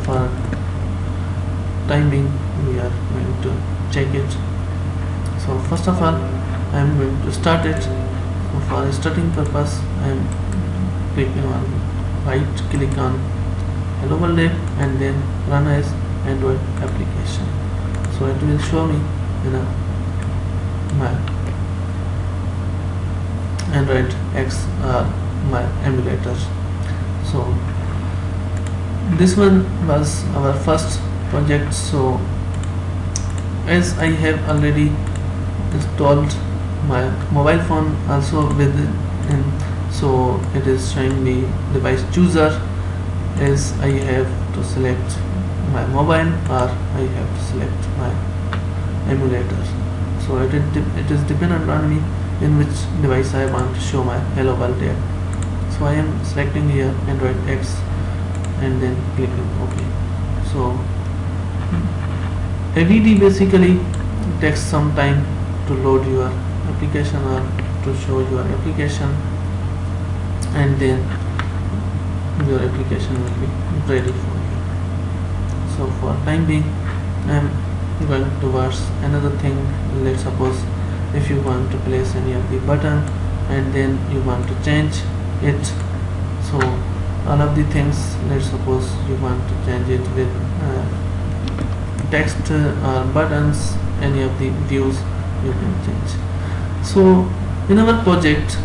for timing we are going to check it. So first of all I am going to start it. So for starting purpose I am clicking on right click on hello world app and then run as Android application. So it will show me my Android X my emulators. So this one was our first project. So as I have already installed my mobile phone also with it, so it is showing me device chooser, as I have to select my mobile or I have to select my emulator. So it is dependent on me in which device I want to show my hello world app. So I am selecting here Android X and then clicking OK. So AVD basically takes some time to load your application or to show your application, and then your application will be ready for you. So for time being I am going towards another thing. Let's suppose if you want to place any of the button and then you want to change it. So all of the things, let's suppose you want to change it with text or buttons, any of the views you can change. So in our project,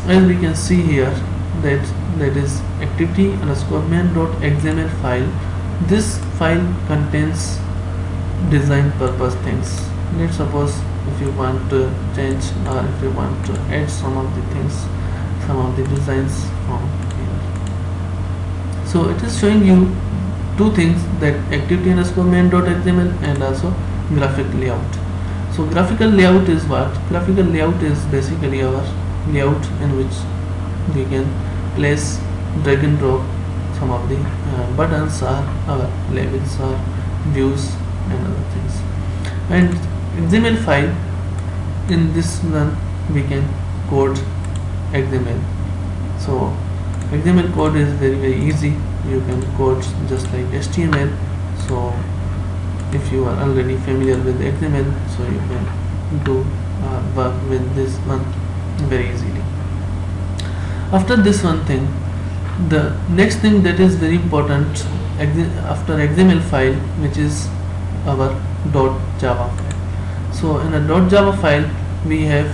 as we can see here, that is activity_main.xml file. This file contains design purpose things. Let's suppose if you want to change or if you want to add some of the things, some of the designs from here. So it is showing you two things, that activity_main.xml and also graphic layout. So graphical layout is what? Graphical layout is basically our layout in which we can place, drag and drop some of the buttons or our labels or views and other things. And XML file, in this one we can code XML. So XML code is very easy. You can code just like HTML. So if you are already familiar with XML, so you can do work with this one very easily. After this one thing, the next thing that is very important after XML file, which is our .java file. So in a .java file we have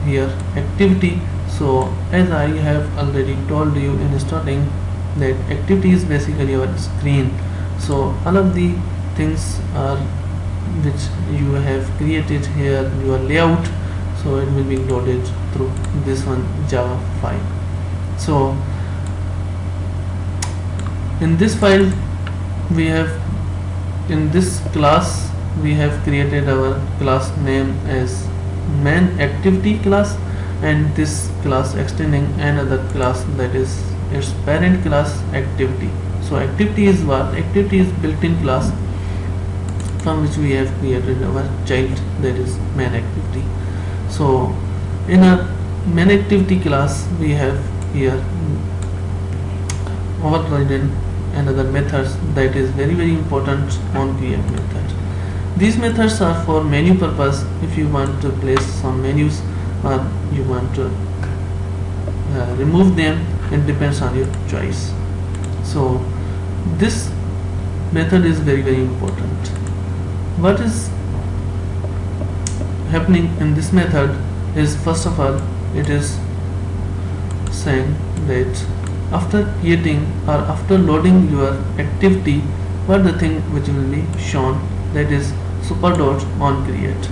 here activity. So as I have already told you in starting, that activity is basically our screen. So all of the things are which you have created here, your layout, so it will be loaded through this one Java file. So in this file we have, in this class we have created our class name as main activity class, and this class extending another class, that is its parent class activity. So activity is what? Activity is built-in class from which we have created our child, that is main activity. So in a main activity class we have here overridden another methods, that is very important on create method. These methods are for menu purpose. If you want to place some menus or you want to remove them, it depends on your choice. So this method is very important. What is happening in this method is, first of all, it is saying that after creating or after loading your activity, what the thing which will be shown, that is super.onCreate.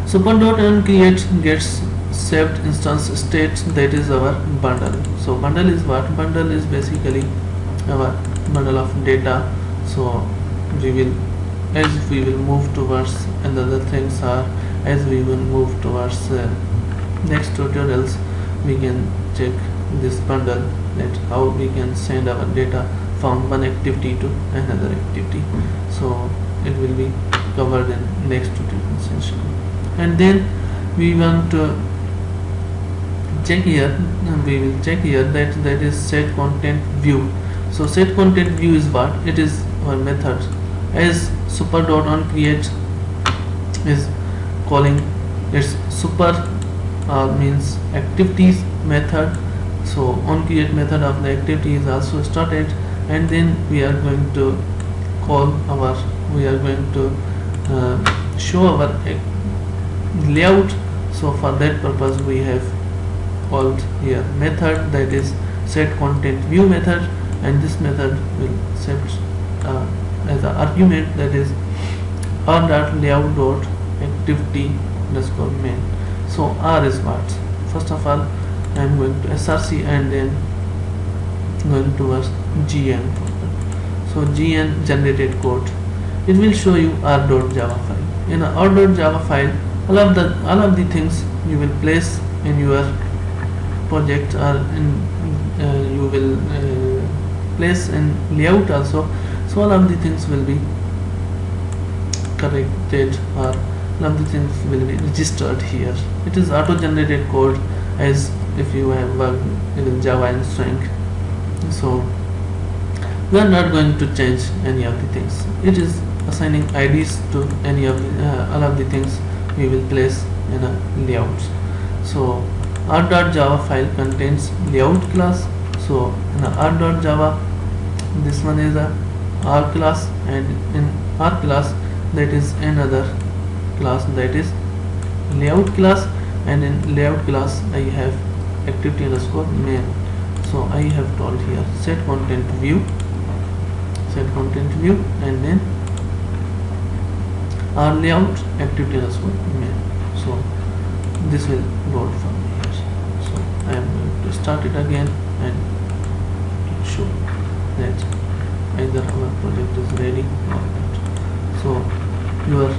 Super.onCreate gets saved instance state, that is our bundle. So bundle is what? Bundle is basically our bundle of data. So we will, as we will move towards another things, or as we will move towards next tutorials, we can check this bundle, that how we can send our data from one activity to another activity. So it will be covered in next tutorial session. And then we want to check here, we will check here that is set content view. So set content view is what? It is our method. As super dot on create is calling its super means activities method. So on create method of the activity is also started, and then we are going to call our, we are going to show our layout. So for that purpose we have called here method, that is set content view method, and this method will set as an argument, that is r dot layout dot activity underscore main. So r is what? First of all I am going to src and then going towards gn folder. So gn generated code, it will show you r.java file. In a r.java file, all of the things you will place in your project, or in you will place in layout also. So all of the things will be corrected, or all of the things will be registered here. It is auto generated code, as if you have worked with Java and String. So we are not going to change any of the things. It is assigning IDs to any of the, all of the things we will place in a layout. So r.java file contains layout class. So in a r.java, this one is a r class, and in r class that is another class, that is layout class, and in layout class I have activity underscore main. So I have told here set content view, and then r layout activity underscore main. So this will load for me here. So I am going to start it again and show that either our project is ready or not. So your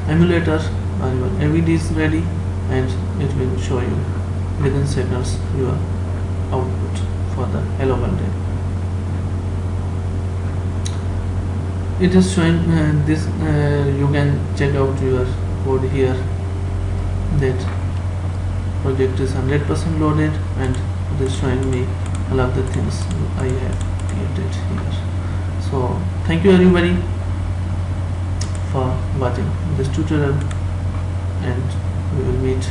emulator or your AVD is ready, and it will show you within seconds your output for the hello world app. It is showing this, you can check out your code here, that project is 100% loaded, and it is showing me all of the things I have created here. So thank you everybody for watching this tutorial, and we will meet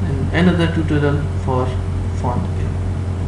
in another tutorial for font.